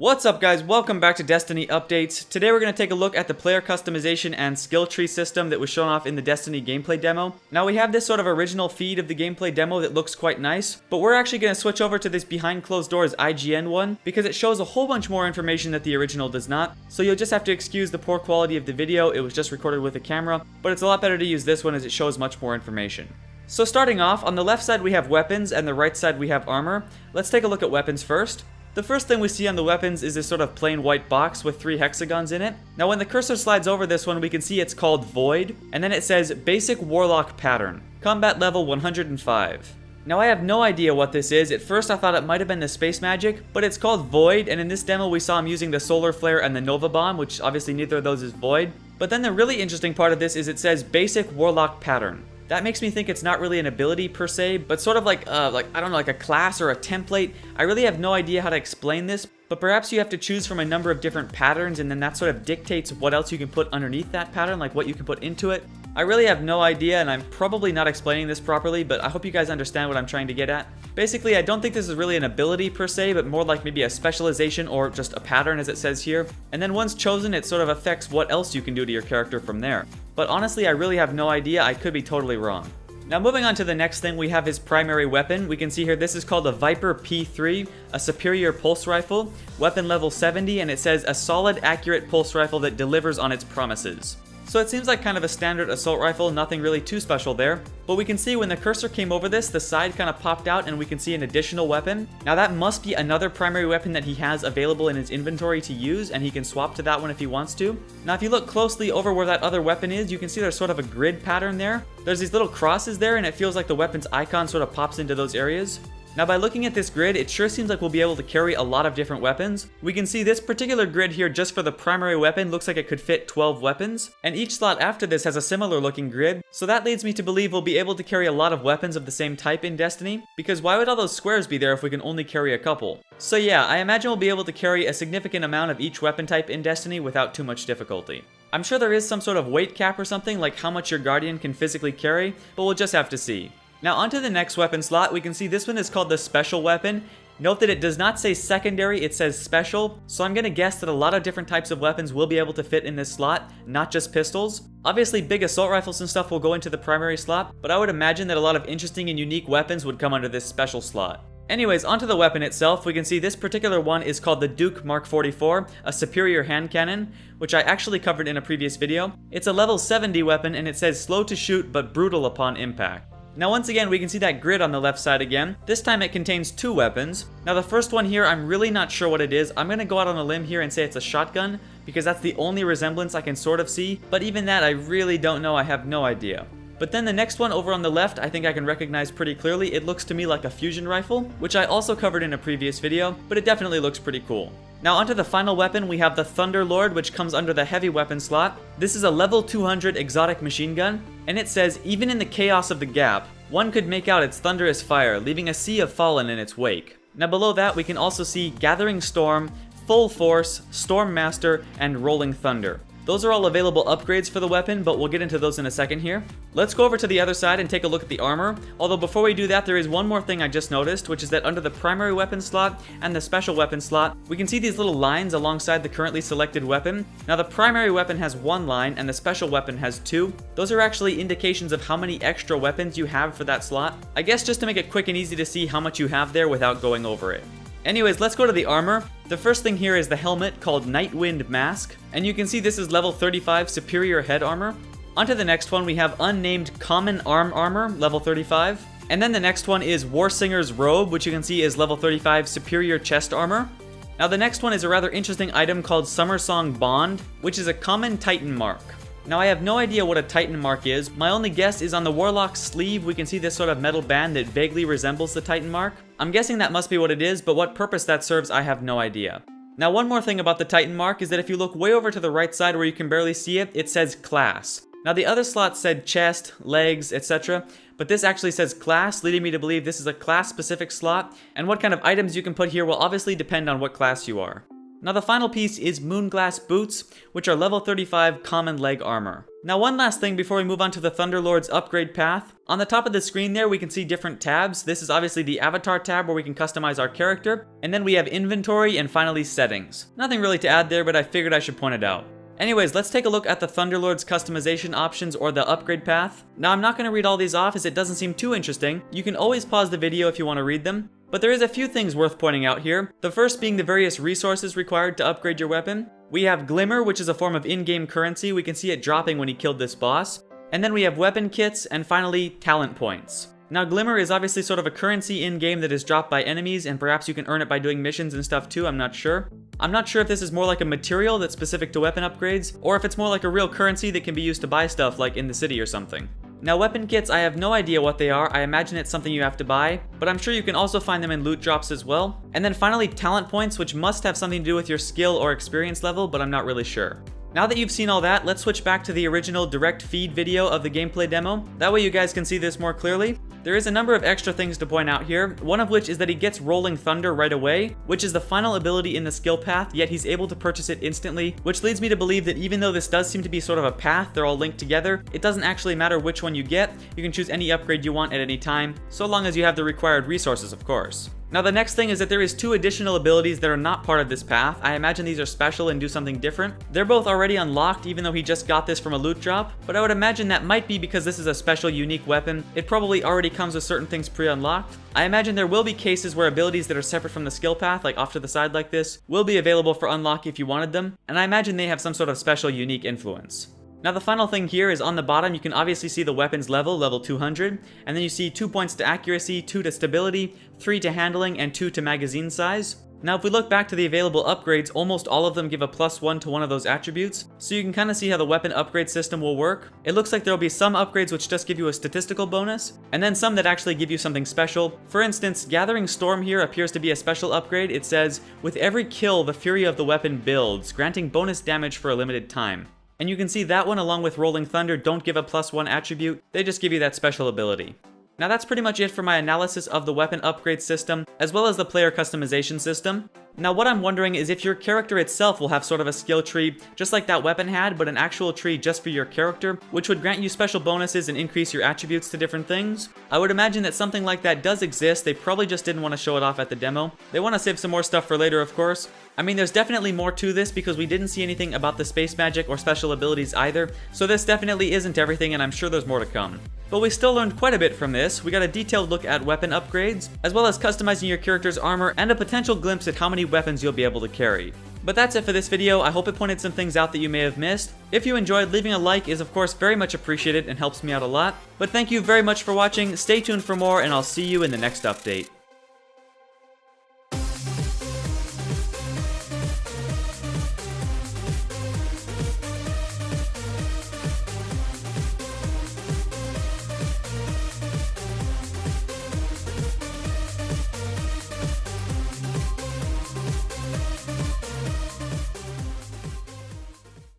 What's up guys, welcome back to Destiny Updates. Today we're going to take a look at the player customization and skill tree system that was shown off in the Destiny gameplay demo. Now we have this sort of original feed of the gameplay demo that looks quite nice, but we're actually going to switch over to this behind closed doors IGN one because it shows a whole bunch more information that the original does not. So you'll just have to excuse the poor quality of the video, it was just recorded with a camera, but it's a lot better to use this one as it shows much more information. So starting off, on the left side we have weapons and the right side we have armor. Let's take a look at weapons first. The first thing we see on the weapons is this sort of plain white box with 3 hexagons in it. Now when the cursor slides over this one, we can see it's called Void, and then it says Basic Warlock Pattern, Combat Level 105. Now I have no idea what this is. At first I thought it might have been the Space Magic, but it's called Void, and in this demo we saw him using the Solar Flare and the Nova Bomb, which obviously neither of those is Void. But then the really interesting part of this is it says Basic Warlock Pattern. That makes me think it's not really an ability per se, but sort of like I don't know, like a class or a template. I really have no idea how to explain this, but perhaps you have to choose from a number of different patterns and then that sort of dictates what else you can put underneath that pattern, like what you can put into it. I really have no idea, and I'm probably not explaining this properly, but I hope you guys understand what I'm trying to get at. Basically, I don't think this is really an ability per se, but more like maybe a specialization or just a pattern as it says here. And then once chosen, it sort of affects what else you can do to your character from there. But honestly, I really have no idea. I could be totally wrong. Now moving on to the next thing, we have his primary weapon. We can see here this is called a Viper P3, a superior pulse rifle, weapon level 70, and it says a solid, accurate pulse rifle that delivers on its promises. So it seems like kind of a standard assault rifle, nothing really too special there. But we can see when the cursor came over this, the side kind of popped out and we can see an additional weapon. Now that must be another primary weapon that he has available in his inventory to use, and he can swap to that one if he wants to. Now if you look closely over where that other weapon is, you can see there's sort of a grid pattern there. There's these little crosses there, and it feels like the weapon's icon sort of pops into those areas. Now by looking at this grid, it sure seems like we'll be able to carry a lot of different weapons. We can see this particular grid here just for the primary weapon looks like it could fit 12 weapons, and each slot after this has a similar looking grid, so that leads me to believe we'll be able to carry a lot of weapons of the same type in Destiny, because why would all those squares be there if we can only carry a couple? So yeah, I imagine we'll be able to carry a significant amount of each weapon type in Destiny without too much difficulty. I'm sure there is some sort of weight cap or something, like how much your Guardian can physically carry, but we'll just have to see. Now onto the next weapon slot, we can see this one is called the Special Weapon. Note that it does not say secondary, it says special, so I'm gonna guess that a lot of different types of weapons will be able to fit in this slot, not just pistols. Obviously big assault rifles and stuff will go into the primary slot, but I would imagine that a lot of interesting and unique weapons would come under this special slot. Anyways, onto the weapon itself, we can see this particular one is called the Duke Mark 44, a superior hand cannon, which I actually covered in a previous video. It's a level 70 weapon and it says slow to shoot but brutal upon impact. Now once again, we can see that grid on the left side again. This time it contains 2 weapons. Now the first one here, I'm really not sure what it is. I'm gonna go out on a limb here and say it's a shotgun, because that's the only resemblance I can sort of see, but even that I really don't know, I have no idea. But then the next one over on the left, I think I can recognize pretty clearly. It looks to me like a fusion rifle, which I also covered in a previous video, but it definitely looks pretty cool. Now onto the final weapon, we have the Thunder Lord, which comes under the heavy weapon slot. This is a level 200 exotic machine gun, and it says, even in the chaos of the gap, one could make out its thunderous fire, leaving a sea of fallen in its wake. Now below that, we can also see Gathering Storm, Full Force, Storm Master, and Rolling Thunder. Those are all available upgrades for the weapon, but we'll get into those in a second here. Let's go over to the other side and take a look at the armor. Although before we do that, there is one more thing I just noticed, which is that under the primary weapon slot and the special weapon slot, we can see these little lines alongside the currently selected weapon. Now the primary weapon has 1 line and the special weapon has 2. Those are actually indications of how many extra weapons you have for that slot. I guess just to make it quick and easy to see how much you have there without going over it. Anyways, let's go to the armor. The first thing here is the helmet called Nightwind Mask, and you can see this is level 35 superior head armor. Onto the next one, we have unnamed Common Arm Armor, level 35. And then the next one is Warsinger's Robe, which you can see is level 35 superior chest armor. Now the next one is a rather interesting item called Summersong Bond, which is a common Titan mark. Now I have no idea what a Titan mark is. My only guess is on the Warlock's sleeve we can see this sort of metal band that vaguely resembles the Titan mark. I'm guessing that must be what it is, but what purpose that serves I have no idea. Now one more thing about the Titan mark is that if you look way over to the right side where you can barely see it, it says class. Now the other slots said chest, legs, etc., but this actually says class, leading me to believe this is a class specific slot, and what kind of items you can put here will obviously depend on what class you are. Now the final piece is Moonglass Boots, which are level 35 common leg armor. Now one last thing before we move on to the Thunderlord's upgrade path. On the top of the screen there we can see different tabs. This is obviously the avatar tab where we can customize our character. And then we have inventory and finally settings. Nothing really to add there, but I figured I should point it out. Anyways, let's take a look at the Thunderlord's customization options or the upgrade path. Now I'm not going to read all these off as it doesn't seem too interesting. You can always pause the video if you want to read them. But there is a few things worth pointing out here. The first being the various resources required to upgrade your weapon. We have Glimmer, which is a form of in-game currency. We can see it dropping when he killed this boss. And then we have weapon kits, and finally, talent points. Now Glimmer is obviously sort of a currency in-game that is dropped by enemies, and perhaps you can earn it by doing missions and stuff too, I'm not sure. I'm not sure if this is more like a material that's specific to weapon upgrades, or if it's more like a real currency that can be used to buy stuff like in the city or something. Now weapon kits, I have no idea what they are. I imagine it's something you have to buy, but I'm sure you can also find them in loot drops as well. And then finally talent points, which must have something to do with your skill or experience level, but I'm not really sure. Now that you've seen all that, let's switch back to the original direct feed video of the gameplay demo. That way you guys can see this more clearly. There is a number of extra things to point out here, one of which is that he gets Rolling Thunder right away, which is the final ability in the skill path, yet he's able to purchase it instantly, which leads me to believe that even though this does seem to be sort of a path, they're all linked together, it doesn't actually matter which one you get. You can choose any upgrade you want at any time, so long as you have the required resources, of course. Now the next thing is that there is 2 additional abilities that are not part of this path. I imagine these are special and do something different. They're both already unlocked even though he just got this from a loot drop, but I would imagine that might be because this is a special unique weapon. It probably already comes with certain things pre-unlocked. I imagine there will be cases where abilities that are separate from the skill path, like off to the side like this, will be available for unlock if you wanted them, and I imagine they have some sort of special unique influence. Now the final thing here is on the bottom you can obviously see the weapons level 200, and then you see 2 points to accuracy, 2 to stability, 3 to handling, and 2 to magazine size. Now if we look back to the available upgrades, almost all of them give a +1 to one of those attributes, so you can kind of see how the weapon upgrade system will work. It looks like there will be some upgrades which just give you a statistical bonus, and then some that actually give you something special. For instance, Gathering Storm here appears to be a special upgrade. It says, with every kill the fury of the weapon builds, granting bonus damage for a limited time. And you can see that one along with Rolling Thunder don't give a +1 attribute, they just give you that special ability. Now that's pretty much it for my analysis of the weapon upgrade system, as well as the player customization system. Now what I'm wondering is if your character itself will have sort of a skill tree, just like that weapon had, but an actual tree just for your character, which would grant you special bonuses and increase your attributes to different things. I would imagine that something like that does exist. They probably just didn't want to show it off at the demo. They want to save some more stuff for later, of course. I mean, there's definitely more to this because we didn't see anything about the space magic or special abilities either, so this definitely isn't everything and I'm sure there's more to come. But we still learned quite a bit from this. We got a detailed look at weapon upgrades, as well as customizing your character's armor and a potential glimpse at how many weapons you'll be able to carry. But that's it for this video. I hope it pointed some things out that you may have missed. If you enjoyed, leaving a like is of course very much appreciated and helps me out a lot. But thank you very much for watching, stay tuned for more, and I'll see you in the next update.